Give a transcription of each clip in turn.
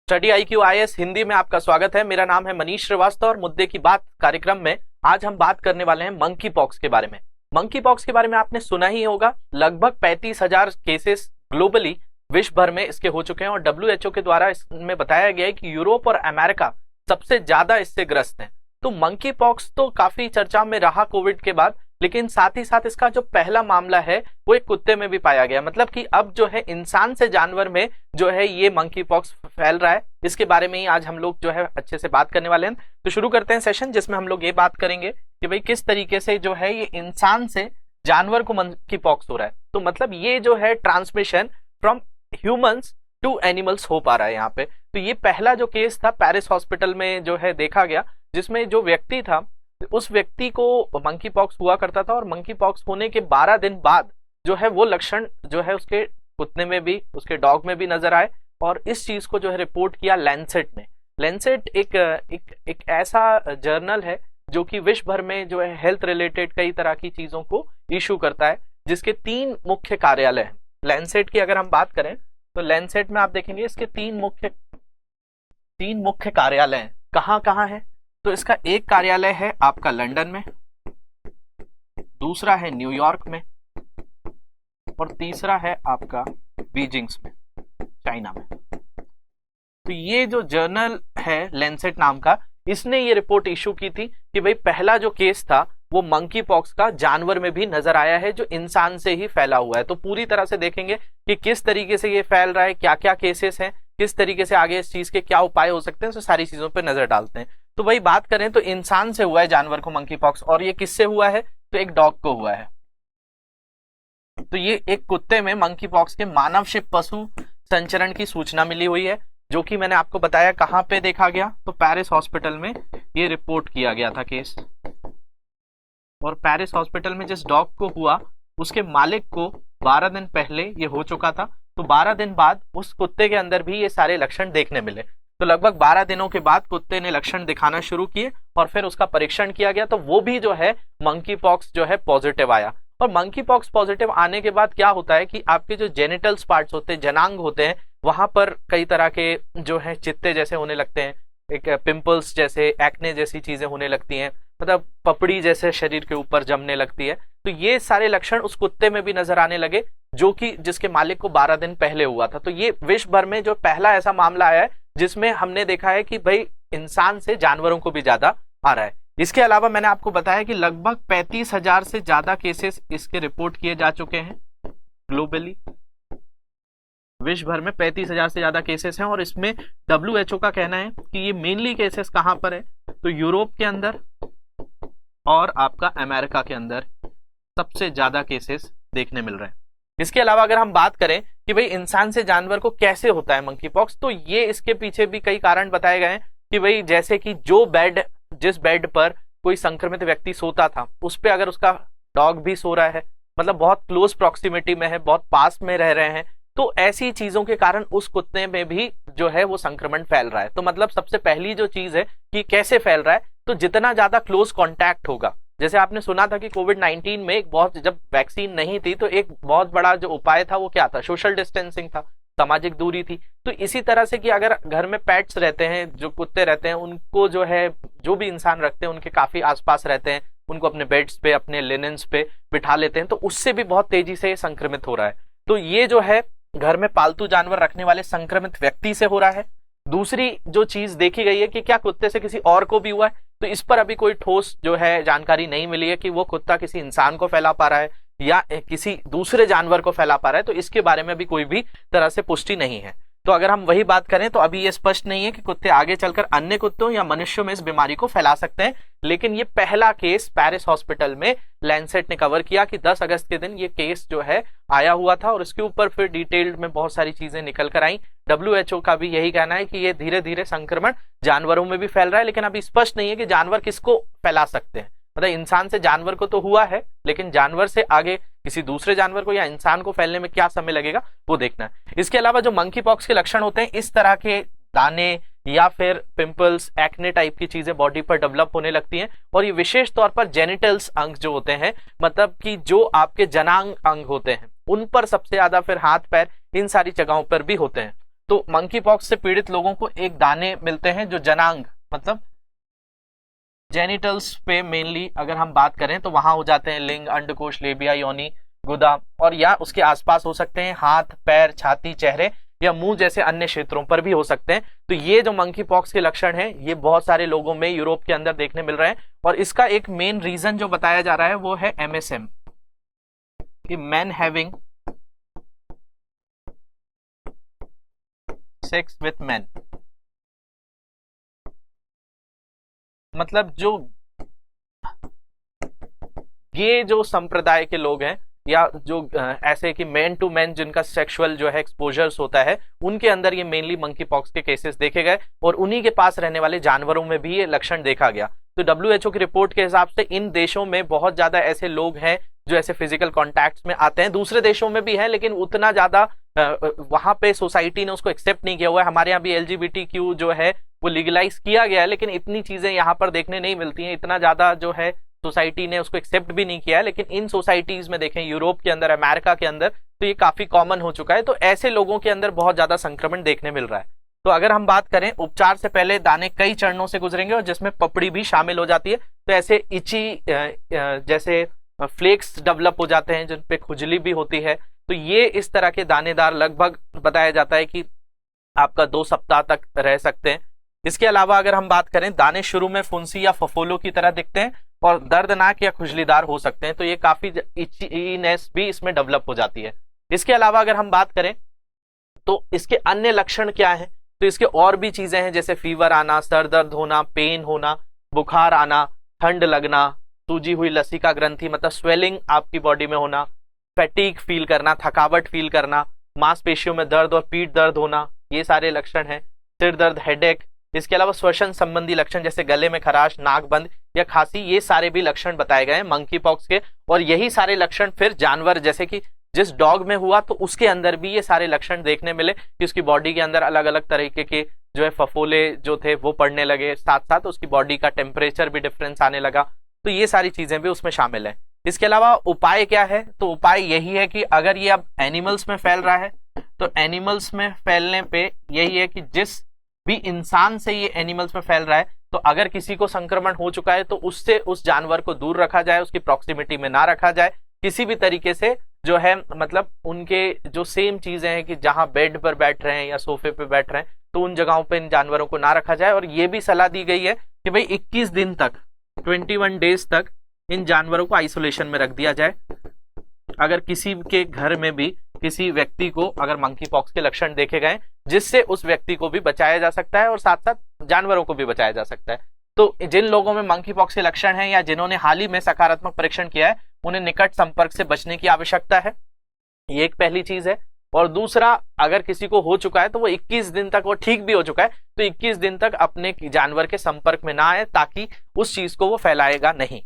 Study IQ IAS Hindi में आपका स्वागत है। मेरा नाम है मनीष श्रीवास्तव और मुद्दे की बात कार्यक्रम में आज हम बात करने वाले हैं मंकी पॉक्स के बारे में। मंकी पॉक्स के बारे में आपने सुना ही होगा। लगभग 35,000 केसेस ग्लोबली विश्व भर में इसके हो चुके हैं और WHO के द्वारा इसमें बताया गया है कि यूरोप और अमेरिका सबसे ज्यादा इससे ग्रस्त हैं। तो मंकी पॉक्स तो काफी चर्चा में रहा कोविड के बाद, लेकिन साथ ही साथ इसका जो पहला मामला है वो एक कुत्ते में भी पाया गया। मतलब कि अब जो है इंसान से जानवर में जो है ये मंकी पॉक्स फैल रहा है। इसके बारे में ही आज हम लोग जो है अच्छे से बात करने वाले हैं। तो शुरू करते हैं सेशन, जिसमें हम लोग ये बात करेंगे कि भाई किस तरीके से जो है ये इंसान से जानवर को मंकी पॉक्स हो रहा है। तो मतलब ये जो है transmission from humans to animals हो पा रहा है यहाँ पे। तो ये पहला जो केस था पेरिस हॉस्पिटल में जो है देखा गया, जिसमें जो व्यक्ति था उस व्यक्ति को मंकी पॉक्स हुआ करता था और मंकी पॉक्स होने के 12 दिन बाद जो है वो लक्षण जो है उसके कुत्ते में भी, उसके डॉग में भी नजर आए। और इस चीज को जो है रिपोर्ट किया लैंसेट ने। लैंसेट एक ऐसा जर्नल है जो कि विश्व भर में जो है हेल्थ रिलेटेड कई तरह की चीजों को इशू करता है, जिसके 3 मुख्य कार्यालय हैं। लैंसेट की अगर हम बात करें तो लैंसेट में आप देखेंगे इसके 3 मुख्य कार्यालय हैं। कहाँ कहाँ है? तो इसका एक कार्यालय है आपका लंदन में, दूसरा है न्यूयॉर्क में और तीसरा है आपका बीजिंग में, चाइना में। तो ये जो जर्नल है लैंसेट नाम का, इसने ये रिपोर्ट इशू की थी कि भाई पहला जो केस था वो मंकी पॉक्स का जानवर में भी नजर आया है, जो इंसान से ही फैला हुआ है। तो पूरी तरह से देखेंगे कि किस तरीके से ये फैल रहा है, क्या क्या केसेस हैं, किस तरीके से आगे इस चीज के क्या उपाय हो सकते हैं, तो सारी चीजों पर नजर डालते हैं। तो भाई बात करें तो इंसान से हुआ है जानवर को मंकी पॉक्स, और ये किससे हुआ है? तो एक डॉग को हुआ है। तो ये एक कुत्ते में मंकी पॉक्स के मानव से पशु संचरण की सूचना मिली हुई है, जो कि मैंने आपको बताया कहां पे देखा गया। तो पेरिस हॉस्पिटल में ये रिपोर्ट किया गया था केस। और पेरिस हॉस्पिटल में जिस डॉग को हुआ उसके मालिक को 12 दिन पहले ये हो चुका था। तो 12 दिन बाद उस कुत्ते के अंदर भी ये सारे लक्षण देखने मिले। तो लगभग 12 दिनों के बाद कुत्ते ने लक्षण दिखाना शुरू किए और फिर उसका परीक्षण किया गया, तो वो भी जो है मंकी पॉक्स जो है पॉजिटिव आया। और मंकी पॉक्स पॉजिटिव आने के बाद क्या होता है कि आपके जो जेनिटल्स पार्ट्स होते हैं, जनांग होते हैं, वहां पर कई तरह के जो है चित्ते जैसे होने लगते हैं, एक पिंपल्स जैसे, एक्ने जैसी चीजें होने लगती हैं, मतलब पपड़ी जैसे शरीर के ऊपर जमने लगती है। तो ये सारे लक्षण उस कुत्ते में भी नजर आने लगे, जो कि जिसके मालिक को 12 दिन पहले हुआ था। तो ये विश्व भर में जो पहला ऐसा मामला आया है जिसमें हमने देखा है कि भाई इंसान से जानवरों को भी ज्यादा आ रहा है। इसके अलावा मैंने आपको बताया कि लगभग 35,000 से ज्यादा केसेस इसके रिपोर्ट किए जा चुके हैं ग्लोबली। विश्व भर में 35,000 से ज्यादा केसेस हैं और इसमें WHO का कहना है कि ये मेनली केसेस कहां पर है? तो यूरोप के अंदर और आपका अमेरिका के अंदर सबसे ज्यादा केसेस देखने मिल रहे हैं। इसके अलावा अगर हम बात करें कि भाई इंसान से जानवर को कैसे होता है मंकी पॉक्स, तो ये इसके पीछे भी कई कारण बताए गए हैं कि भाई जैसे कि जिस बेड पर कोई संक्रमित व्यक्ति सोता था उस पे अगर उसका डॉग भी सो रहा है, मतलब बहुत क्लोज प्रॉक्सिमिटी में है, बहुत पास में रह रहे हैं, तो ऐसी चीजों के कारण उस कुत्ते में भी जो है वो संक्रमण फैल रहा है। तो मतलब सबसे पहली जो चीज है कि कैसे फैल रहा है, तो जितना ज्यादा क्लोज कॉन्टैक्ट होगा, जैसे आपने सुना था कि कोविड-19 में जब वैक्सीन नहीं थी तो एक बहुत बड़ा जो उपाय था वो क्या था? सोशल डिस्टेंसिंग था, सामाजिक दूरी थी। तो इसी तरह से कि अगर घर में पेट्स रहते हैं, जो कुत्ते रहते हैं, उनको जो है जो भी इंसान रखते हैं उनके काफी आसपास रहते हैं, उनको अपने बेड्स पे, अपने लिनेंस पे बिठा लेते हैं, तो उससे भी बहुत तेजी से संक्रमित हो रहा है। तो ये जो है घर में पालतू जानवर रखने वाले संक्रमित व्यक्ति से हो रहा है। दूसरी जो चीज देखी गई है कि क्या कुत्ते से किसी और को भी हुआ है, तो इस पर अभी कोई ठोस जो है जानकारी नहीं मिली है कि वो कुत्ता किसी इंसान को फैला पा रहा है या किसी दूसरे जानवर को फैला पा रहा है। तो इसके बारे में भी कोई भी तरह से पुष्टि नहीं है। तो अगर हम वही बात करें तो अभी ये स्पष्ट नहीं है कि कुत्ते आगे चलकर अन्य कुत्तों या मनुष्यों में इस बीमारी को फैला सकते हैं। लेकिन ये पहला केस पेरिस हॉस्पिटल में लैंसेट ने कवर किया कि 10 अगस्त के दिन ये केस जो है आया हुआ था और इसके ऊपर फिर डिटेल्ड में बहुत सारी चीजें निकल कर आई। WHO का भी यही कहना है कि ये धीरे धीरे संक्रमण जानवरों में भी फैल रहा है, लेकिन अभी स्पष्ट नहीं है कि जानवर किसको फैला सकते हैं। मतलब इंसान से जानवर को तो हुआ है, लेकिन जानवर से आगे किसी दूसरे जानवर को या इंसान को फैलने में क्या समय लगेगा वो देखना है। इसके अलावा जो मंकी पॉक्स के लक्षण होते हैं, इस तरह के दाने या फिर पिंपल्स, एक्ने टाइप की चीजें बॉडी पर डेवलप होने लगती हैं। और ये विशेष तौर पर जेनिटल्स अंग जो होते हैं, मतलब कि जो आपके जनांग अंग होते हैं, उन पर सबसे ज्यादा, फिर हाथ पैर, इन सारी जगहों पर भी होते हैं। तो मंकी पॉक्स से पीड़ित लोगों को एक दाने मिलते हैं जो जनांग मतलब जेनिटल्स पे मेनली अगर हम बात करें तो वहां हो जाते हैं लिंग, अंडकोश, लेबिया, योनि, गुदा, और या उसके आसपास हो सकते हैं हाथ, पैर, छाती, चेहरे या मुंह जैसे अन्य क्षेत्रों पर भी हो सकते हैं। तो ये जो मंकी पॉक्स के लक्षण हैं ये बहुत सारे लोगों में यूरोप के अंदर देखने मिल रहे हैं, और इसका एक मेन रीजन जो बताया जा रहा है वो है MSM, कि man having sex with man. मतलब जो ये जो संप्रदाय के लोग हैं या जो ऐसे कि मैन टू मैन जिनका सेक्सुअल जो है एक्सपोजर्स होता है, उनके अंदर ये मेनली मंकी पॉक्स के केसेस देखे गए, और उन्हीं के पास रहने वाले जानवरों में भी ये लक्षण देखा गया। तो WHO की रिपोर्ट के हिसाब से इन देशों में बहुत ज्यादा ऐसे लोग हैं जो ऐसे फिजिकल कॉन्टैक्ट्स में आते हैं। दूसरे देशों में भी है लेकिन उतना ज्यादा वहां पे सोसाइटी ने उसको एक्सेप्ट नहीं किया हुआ है। हमारे यहाँ भी LGBTQ जो है वो लीगलाइज किया गया है, लेकिन इतनी चीजें यहाँ पर देखने नहीं मिलती हैं, इतना ज्यादा जो है सोसाइटी ने उसको एक्सेप्ट भी नहीं किया है। लेकिन इन सोसाइटीज में देखें, यूरोप के अंदर, अमेरिका के अंदर, तो ये काफी कॉमन हो चुका है। तो ऐसे लोगों के अंदर बहुत ज्यादा संक्रमण देखने मिल रहा है। तो अगर हम बात करें, उपचार से पहले दाने कई चरणों से गुजरेंगे और जिसमें पपड़ी भी शामिल हो जाती है। तो ऐसे इची जैसे फ्लेक्स डेवलप हो जाते हैं जिन पे खुजली भी होती है। तो ये इस तरह के दानेदार लगभग बताया जाता है कि आपका 2 सप्ताह तक रह सकते हैं। इसके अलावा अगर हम बात करें, दाने शुरू में फुंसी या फफोलो की तरह दिखते हैं और दर्दनाक या खुजलीदार हो सकते हैं। तो ये काफी इचीनेस भी इसमें डेवलप हो जाती है। इसके अलावा अगर हम बात करें तो इसके अन्य लक्षण क्या हैं, तो इसके और भी चीजें हैं जैसे फीवर आना, सर दर्द होना, पेन होना, बुखार आना, ठंड लगना, सूजी हुई लसिका ग्रंथि मतलब स्वेलिंग आपकी बॉडी में होना, फैटीग फील करना, थकावट फील करना, मांसपेशियों में दर्द और पीठ दर्द होना, ये सारे लक्षण हैं। सिर दर्द, हेडेक। इसके अलावा श्वसन संबंधी लक्षण जैसे गले में खराश, नाक बंद या खांसी, ये सारे भी लक्षण बताए गए हैं मंकी पॉक्स के। और यही सारे लक्षण फिर जानवर जैसे कि जिस डॉग में हुआ तो उसके अंदर भी ये सारे लक्षण देखने मिले कि उसकी बॉडी के अंदर अलग अलग तरीके के जो है फफोले जो थे वो पड़ने लगे, साथ साथ उसकी बॉडी का टेम्परेचर भी डिफरेंस आने लगा। तो ये सारी चीजें भी उसमें शामिल है। इसके अलावा उपाय क्या है, तो उपाय यही है कि अगर ये अब एनिमल्स में फैल रहा है तो एनिमल्स में फैलने पे यही है कि जिस भी इंसान से ये एनिमल्स में फैल रहा है, तो अगर किसी को संक्रमण हो चुका है तो उससे उस जानवर को दूर रखा जाए, उसकी प्रॉक्सिमिटी में ना रखा जाए किसी भी तरीके से। जो है मतलब उनके जो सेम चीजें हैं कि जहां बेड पर बैठ रहे हैं या सोफे पे बैठ रहे हैं तो उन जगहों पे इन जानवरों को ना रखा जाए। और ये भी सलाह दी गई है कि भाई 21 दिन तक, 21 डेज तक इन जानवरों को आइसोलेशन में रख दिया जाए। अगर किसी के घर में भी किसी व्यक्ति को अगर मंकी पॉक्स के लक्षण देखे गए, जिससे उस व्यक्ति को भी बचाया जा सकता है और साथ साथ जानवरों को भी बचाया जा सकता है। तो जिन लोगों में मंकी पॉक्स के लक्षण हैं या जिन्होंने हाल ही में सकारात्मक परीक्षण किया है, उन्हें निकट संपर्क से बचने की आवश्यकता है। ये एक पहली चीज है। और दूसरा, अगर किसी को हो चुका है तो वो 21 दिन तक, वो ठीक भी हो चुका है तो 21 दिन तक अपने जानवर के संपर्क में ना आए, ताकि उस चीज को वो फैलाएगा नहीं।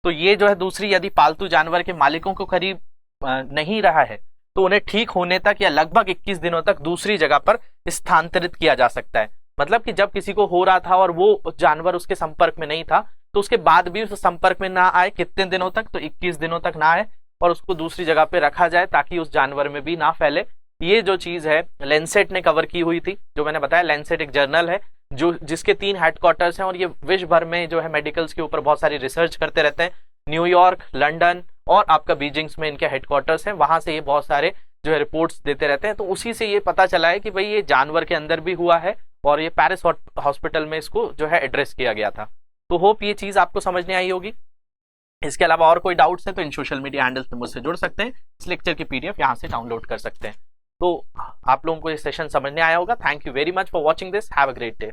तो ये जो है दूसरी, यदि पालतू जानवर के मालिकों को करीब नहीं रहा है तो उन्हें ठीक होने तक या लगभग 21 दिनों तक दूसरी जगह पर स्थानांतरित किया जा सकता है। मतलब कि जब किसी को हो रहा था और वो जानवर उसके संपर्क में नहीं था तो उसके बाद भी उस संपर्क में ना आए, कितने दिनों तक, तो 21 दिनों तक ना आए और उसको दूसरी जगह पे रखा जाए ताकि उस जानवर में भी ना फैले। ये जो चीज है लैंसेट ने कवर की हुई थी, जो मैंने बताया। लैंसेट एक जर्नल है जो जिसके 3 हेडक्वार्टर्स हैं और ये विश्व भर में जो है मेडिकल्स के ऊपर बहुत सारी रिसर्च करते रहते हैं। न्यूयॉर्क, लंदन और आपका बीजिंग्स में इनके हेडक्वार्टर्स हैं। वहां से ये बहुत सारे जो है रिपोर्ट्स देते रहते हैं। तो उसी से ये पता चला है कि भाई ये जानवर के अंदर भी हुआ है और ये पेरिस हॉस्पिटल में इसको जो है एड्रेस किया गया था। तो होप ये चीज आपको समझ में आई होगी। इसके अलावा और कोई डाउट्स है तो इन सोशल मीडिया हैंडल्स में मुझसे जुड़ सकते हैं। इस लेक्चर की PDF यहाँ से डाउनलोड कर सकते हैं। तो आप लोगों को ये सेशन समझ में आया होगा। Thank you very much for watching this. Have a great day.